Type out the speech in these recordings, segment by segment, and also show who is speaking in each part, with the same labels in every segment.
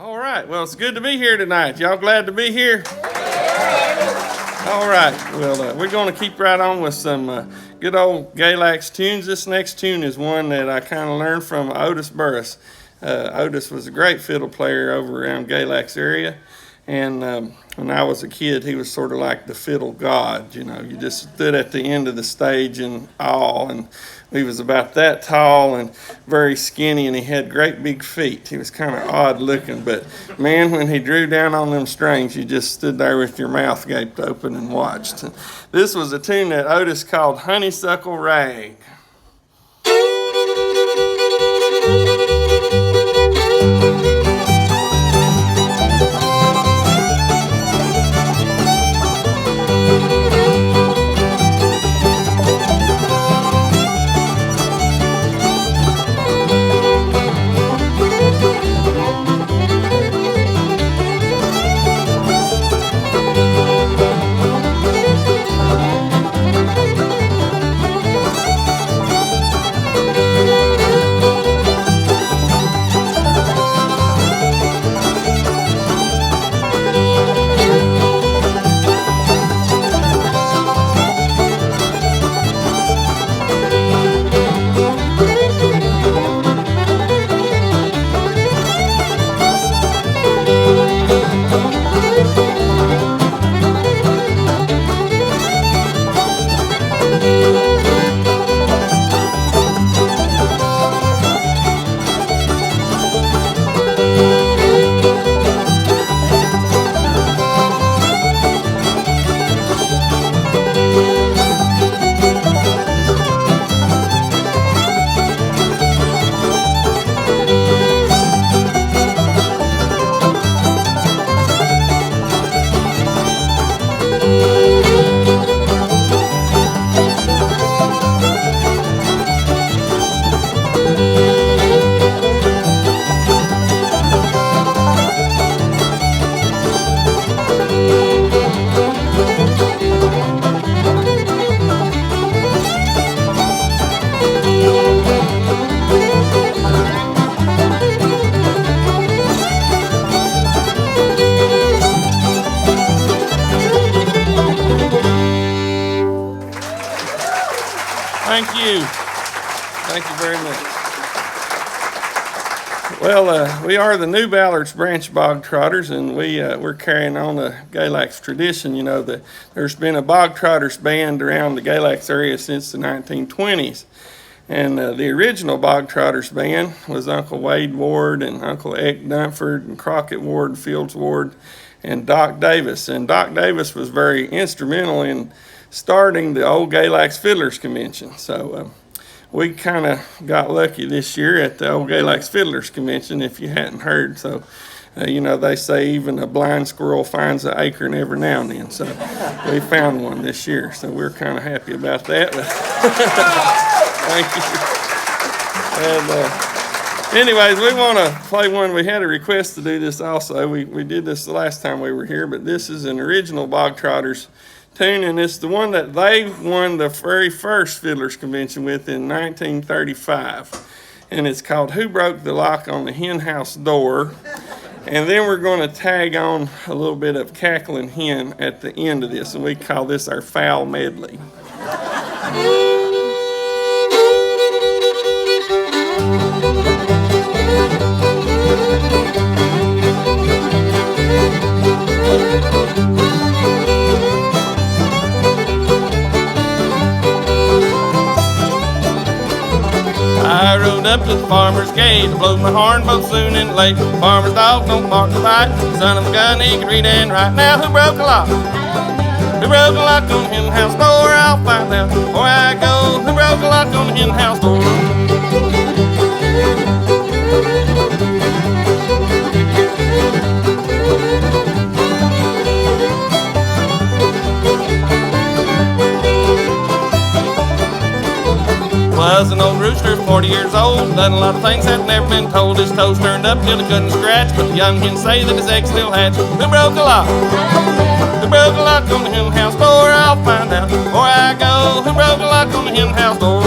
Speaker 1: All right, well, it's good to be here tonight. Y'all glad to be here? All right, well, we're going to keep right on with some good old Galax tunes. This next tune is one that I kind of learned from Otis Burris. Otis was a great fiddle player over around Galax area, and when I was a kid, he was sort of like the fiddle god. You know, you just stood at the end of the stage in awe, and he was about that tall and very skinny, and he had great big feet. He was kind of odd looking, but man, when he drew down on them strings, you just stood there with your mouth gaped open and watched. And this was a tune that Otis called Honeysuckle Rag. Thank you very much. Well, we are the new Ballards Branch Bogtrotters, and we're carrying on the Galax tradition. You know, there's been a Bogtrotters band around the Galax area since the 1920s. And the original Bogtrotters band was Uncle Wade Ward and Uncle Eck Dunford and Crockett Ward, Fields Ward, and Doc Davis. And Doc Davis was very instrumental in starting the old Galax Fiddlers Convention. So we kind of got lucky this year at the old Galax Fiddlers Convention, if you hadn't heard. So, you know, they say even a blind squirrel finds an acorn every now and then. So we found one this year. So we're kind of happy about that. Thank you. And anyways, we want to play one. We had a request to do this also. We did this the last time we were here, but this is an original Bogtrotters tune, and it's the one that they won the very first Fiddlers Convention with in 1935. And it's called Who Broke the Lock on the Hen House Door? And then we're going to tag on a little bit of Cackling Hen at the end of this, and we call this our fowl medley. I rode up to the farmer's gate, blowed my horn both soon and late. Farmer's dog don't bark to bite, son of a gun, he can read and write. Now who broke the lock? Who broke the lock on the hen house door? I'll find out before I go. Who broke the lock on the hen house door? Was an old rooster, 40 years old, done a lot of things that never been told. His toes turned up till he couldn't scratch, but the young hens say that his eggs still hatch. Who broke the lock? Who broke the lock on the hen house door? I'll find out before I go. Who broke the lock on the hen house door?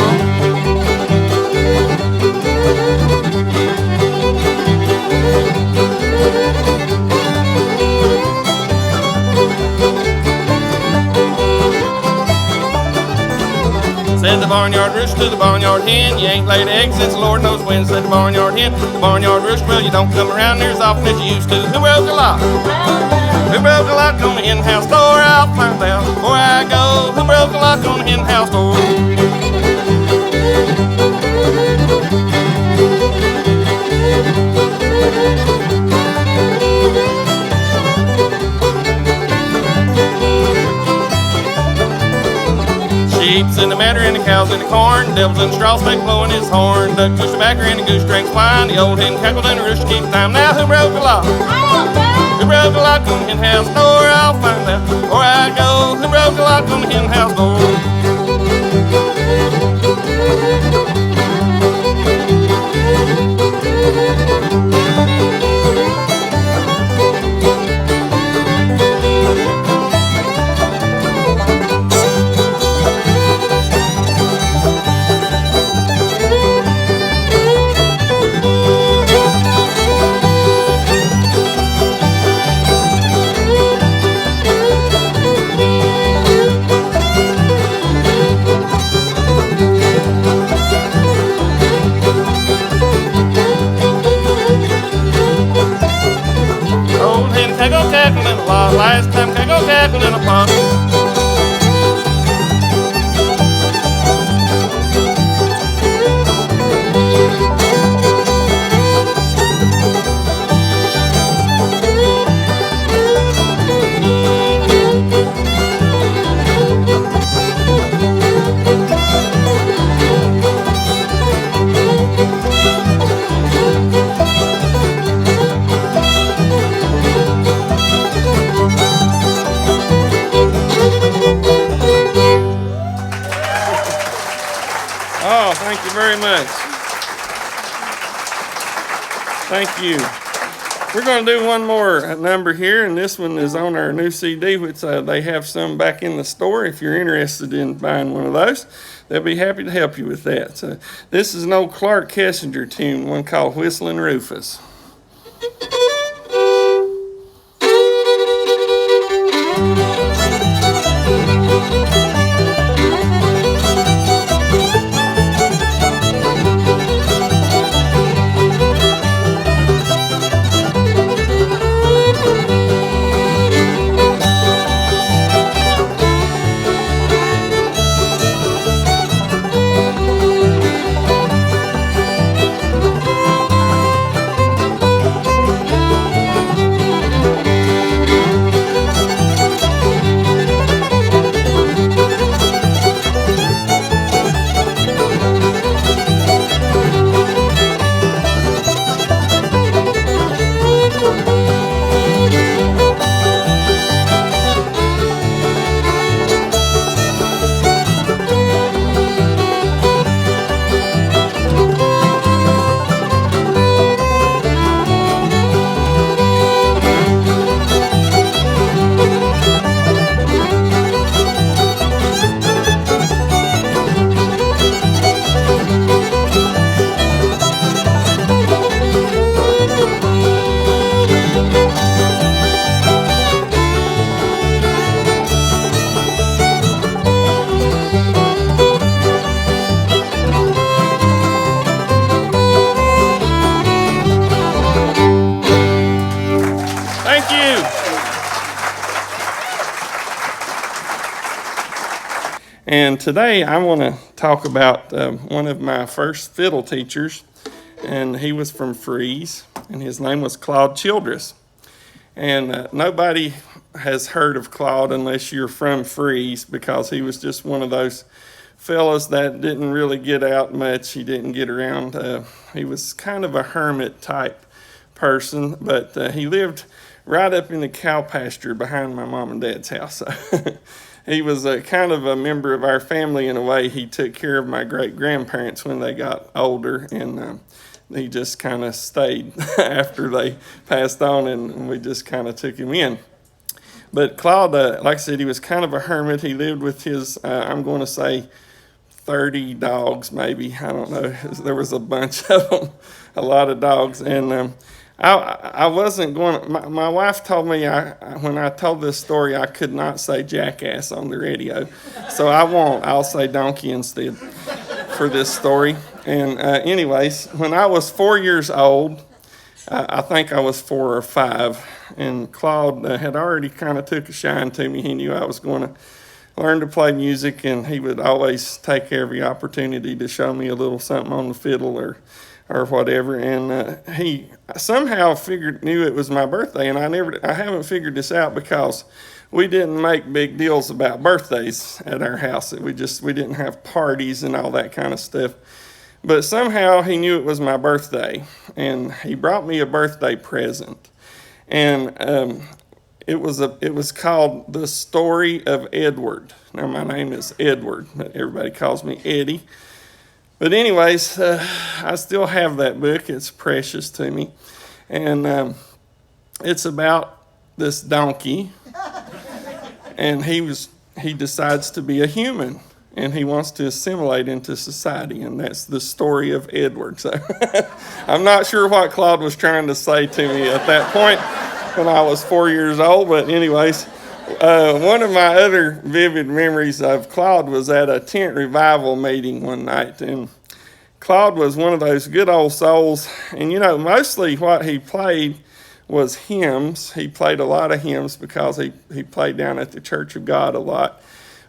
Speaker 1: barnyard rooster to the barnyard hen. You ain't laid eggs since the Lord knows when, said the barnyard hen. The barnyard rooster, well, you don't come around there as often as you used to. Who broke the lock? Who broke the lock on the hen house door? I'll find out before I go. Who broke the lock on the hen house door? Sheep's in the matter and the cows in the corn. Devil's in the straw stack blowing his horn. Duck pushed the backer and the goose drinks wine. The old hen cackled and the rooster keeps time. Now who broke the lock? Who broke the lock on the hen house door? I'll find out before I go. Who broke the lock on the hen house door? Last time I go cackling in a pond. Thank you very much. Thank you. We're going to do one more number here, and this one is on our new CD, which they have some back in the store. If you're interested in buying one of those, they'll be happy to help you with that. So this is an old Clark Kessinger tune, one called Whistling Rufus. And today I want to talk about one of my first fiddle teachers, and he was from Freeze, and his name was Claude Childress. And nobody has heard of Claude unless you're from Freeze, because he was just one of those fellas that didn't really get out much. He didn't get around. He was kind of a hermit type person, but he lived right up in the cow pasture behind my mom and dad's house. He was kind of a member of our family in a way. He took care of my great-grandparents when they got older, and he just kind of stayed after they passed on, and we just kind of took him in. But Claude, like I said, he was kind of a hermit. He lived with his, I'm going to say, 30 dogs maybe. I don't know. There was a bunch of them, a lot of dogs. And I wasn't going to, my wife told me when I told this story I could not say jackass on the radio. So I won't. I'll say donkey instead for this story. And anyways, when I was 4 years old, I think I was 4 or 5, and Claude had already kind of took a shine to me. He knew I was going to learn to play music, and he would always take every opportunity to show me a little something on the fiddle or whatever. And he somehow knew it was my birthday, and I haven't figured this out because we didn't make big deals about birthdays at our house. We didn't have parties and all that kind of stuff. But somehow he knew it was my birthday, and he brought me a birthday present. And it was called The Story of Edward. Now, my name is Edward, but everybody calls me Eddie. But anyways, I still have that book. It's precious to me. And it's about this donkey, and he decides to be a human, and he wants to assimilate into society, and that's the story of Edward. So I'm not sure what Claude was trying to say to me at that point when I was 4 years old, but anyways, one of my other vivid memories of Claude was at a tent revival meeting one night, and Claude was one of those good old souls, and mostly what he played was hymns. He played a lot of hymns because he played down at the Church of God a lot.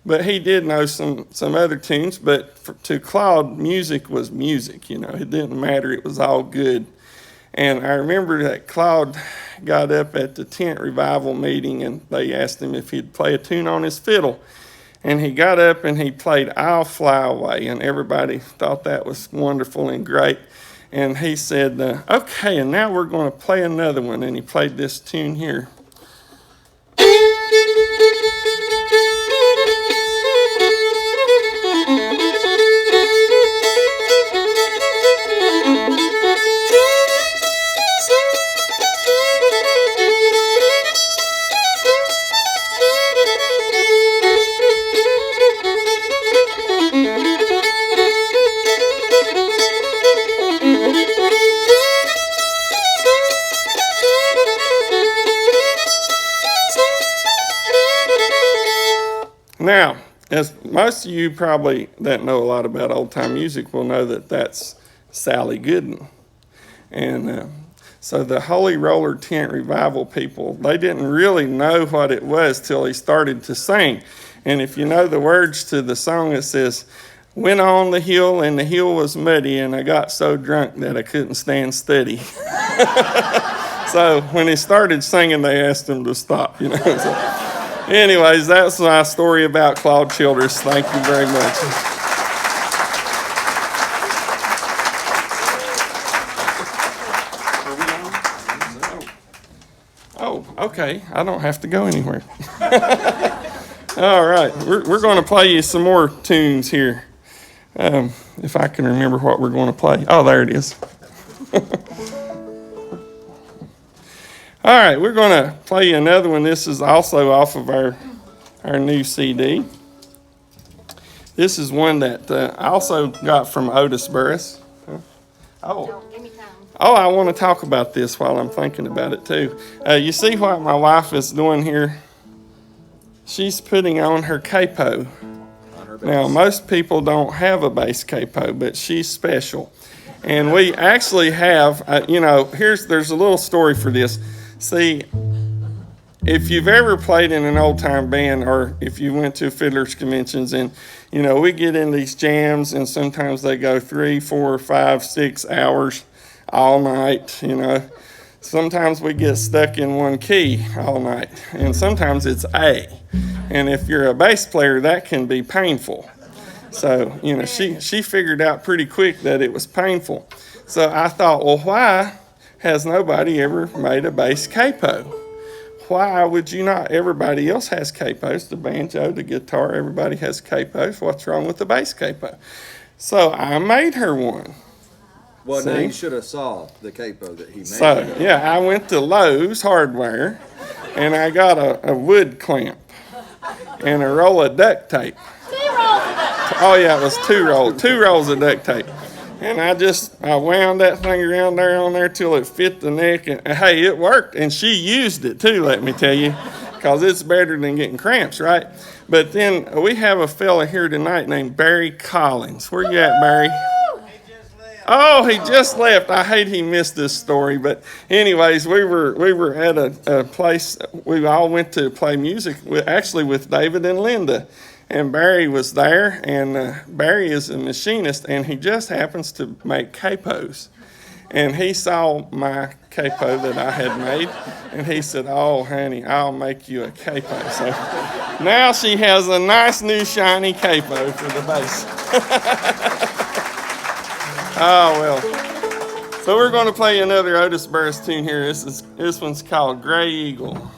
Speaker 1: But he did know some other tunes, but to Claude, music was music, It didn't matter, it was all good. And I remember that Claude got up at the tent revival meeting, and they asked him if he'd play a tune on his fiddle. And he got up and he played I'll Fly Away, and everybody thought that was wonderful and great. And he said, okay, and now we're going to play another one. And he played this tune here. Now, as most of you probably that know a lot about old-time music will know that that's Sally Gooden. And so the Holy Roller Tent Revival people, they didn't really know what it was till he started to sing. And if you know the words to the song, it says, "Went on the hill and the hill was muddy, and I got so drunk that I couldn't stand steady." So when he started singing, they asked him to stop, So. Anyways, that's my story about Claude Childress. Thank you very much. Oh, okay. I don't have to go anywhere. All right. We're going to play you some more tunes here. If I can remember what we're going to play. Oh, there it is. All right, we're going to play you another one. This is also off of our new CD. This is one that I also got from Otis Burris. Oh, I want to talk about this while I'm thinking about it too. You see what my wife is doing here? She's putting on her capo. Now, most people don't have a bass capo, but she's special. And we actually have, there's a little story for this. See, if you've ever played in an old-time band, or if you went to fiddlers conventions, and, we get in these jams, and sometimes they go 3, 4, 5, 6 hours all night, Sometimes we get stuck in one key all night, and sometimes it's A. And if you're a bass player, that can be painful. So, she figured out pretty quick that it was painful. So I thought, well, why has nobody ever made a bass capo? Why would you not? Everybody else has capos. The banjo, the guitar, everybody has capos. What's wrong with the bass capo? So I made her one.
Speaker 2: Well, now you should have saw the capo that he made.
Speaker 1: So, I went to Lowe's Hardware, and I got a wood clamp and a roll of duct tape.
Speaker 3: 2 rolls of duct tape.
Speaker 1: Oh, yeah, it was 2 rolls of duct tape. And I wound that thing around there on there till it fit the neck. And hey, it worked. And she used it too, let me tell you, because it's better than getting cramps, right? But then we have a fella here tonight named Barry Collins. Where you at, Barry? Oh, he just left. I hate he missed this story. But anyways, we were at a place. We all went to play music, actually with David and Linda. And Barry was there, and Barry is a machinist, and he just happens to make capos. And he saw my capo that I had made, and he said, "Oh, honey, I'll make you a capo." So now she has a nice new shiny capo for the bass. Oh, well. So we're going to play another Otis Burris tune here. This one's called Gray Eagle.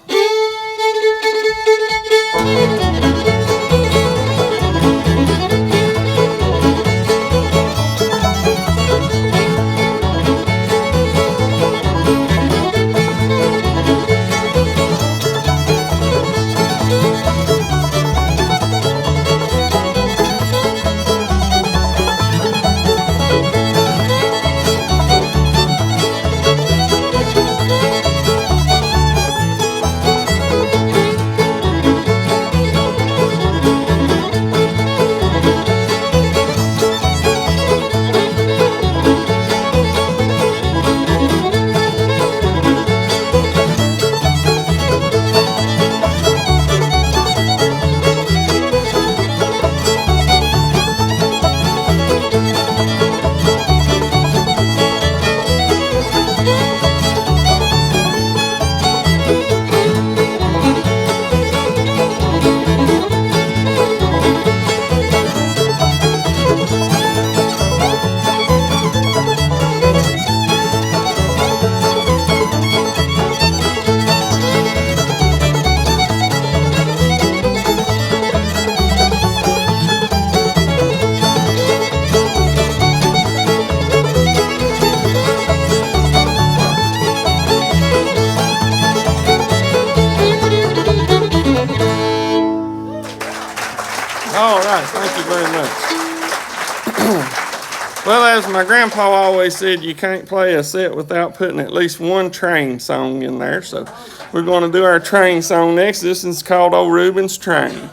Speaker 1: All right, thank you very much. Well, as my grandpa always said, you can't play a set without putting at least one train song in there. So we're going to do our train song next. This is called Old Reuben's Train.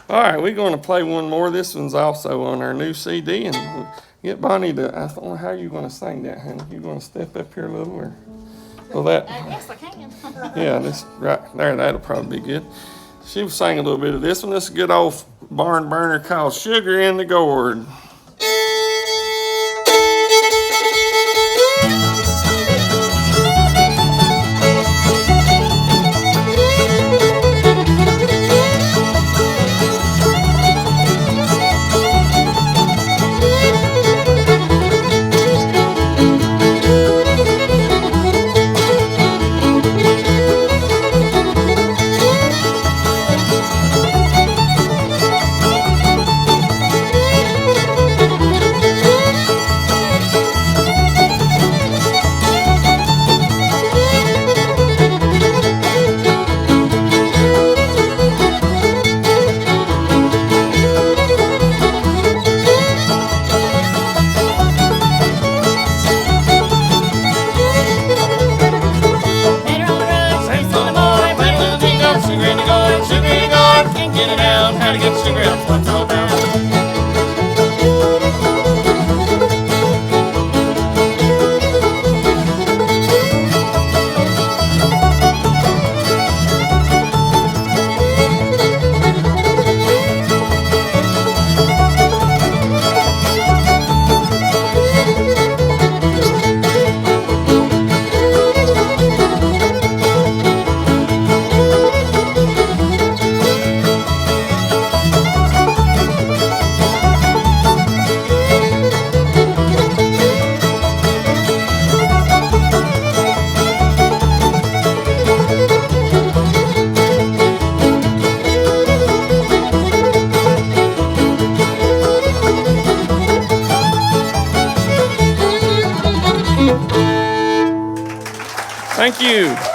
Speaker 1: All right, we're going to play one more. This one's also on our new CD, and we'll get Bonnie to. I don't know how you're going to sing that, honey. You going to step up here a little, or well that?
Speaker 3: Yes, I can.
Speaker 1: Yeah, this right there. That'll probably be good. She was singing a little bit of this one. This is a good old barn burner called "Sugar in the Gourd." Thank you.